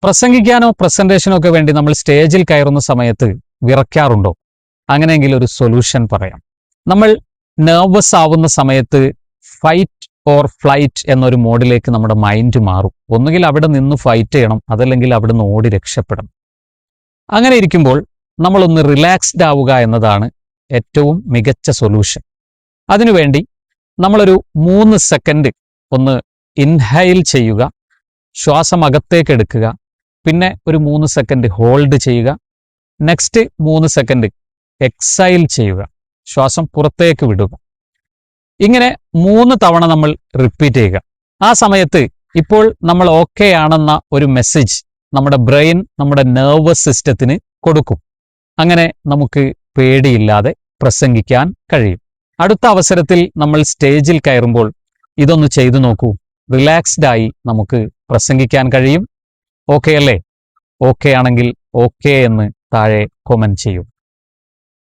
പ്രസംഗിക്കാനോ പ്രസന്റേഷനോ ഒക്കെ വേണ്ടി നമ്മൾ സ്റ്റേജിൽ കയറുന്ന സമയത്ത് വിറയ്ക്കാറുണ്ടോ? അങ്ങനെയെങ്കിൽ ഒരു സൊല്യൂഷൻ പറയാം. നമ്മൾ നെർവസ് ആവുന്ന സമയത്ത് ഫൈറ്റ് ഓർ ഫ്ലൈറ്റ് എന്നൊരു മോഡിലേക്ക് നമ്മുടെ മൈൻഡ് മാറും. ഒന്നുകിൽ അവിടെ നിന്ന് ഫൈറ്റ് ചെയ്യണം, അതല്ലെങ്കിൽ അവിടെ നിന്ന് ഓടി രക്ഷപ്പെടണം. അങ്ങനെ ഇരിക്കുമ്പോൾ നമ്മളൊന്ന് റിലാക്സ്ഡ് ആവുക എന്നതാണ് ഏറ്റവും മികച്ച സൊല്യൂഷൻ. അതിനുവേണ്ടി നമ്മളൊരു 3 സെക്കൻഡ് ഒന്ന് ഇൻഹൈൽ ചെയ്യുക, ശ്വാസം അകത്തേക്ക് എടുക്കുക, പിന്നെ ഒരു 3 സെക്കൻഡ് ഹോൾഡ് ചെയ്യുക, നെക്സ്റ്റ് 3 സെക്കൻഡ് എക്സൈൽ ചെയ്യുക, ശ്വാസം പുറത്തേക്ക് വിടുക. ഇങ്ങനെ 3 തവണ നമ്മൾ റിപ്പീറ്റ് ചെയ്യുക. ആ സമയത്ത് ഇപ്പോൾ നമ്മൾ ഓക്കെ ആണെന്ന ഒരു മെസ്സേജ് നമ്മുടെ ബ്രെയിൻ നമ്മുടെ നെർവസ് സിസ്റ്റത്തിന് കൊടുക്കും. അങ്ങനെ നമുക്ക് പേടിയില്ലാതെ പ്രസംഗിക്കാൻ കഴിയും. അടുത്ത അവസരത്തിൽ നമ്മൾ സ്റ്റേജിൽ കയറുമ്പോൾ ഇതൊന്ന് ചെയ്തു നോക്കൂ. റിലാക്സ്ഡ് ആയി നമുക്ക് പ്രസംഗിക്കാൻ കഴിയും. ഓക്കെ അല്ലേ? ഓക്കെ ആണെങ്കിൽ ഓക്കെ എന്ന് താഴെ കമന്റ് ചെയ്യൂ.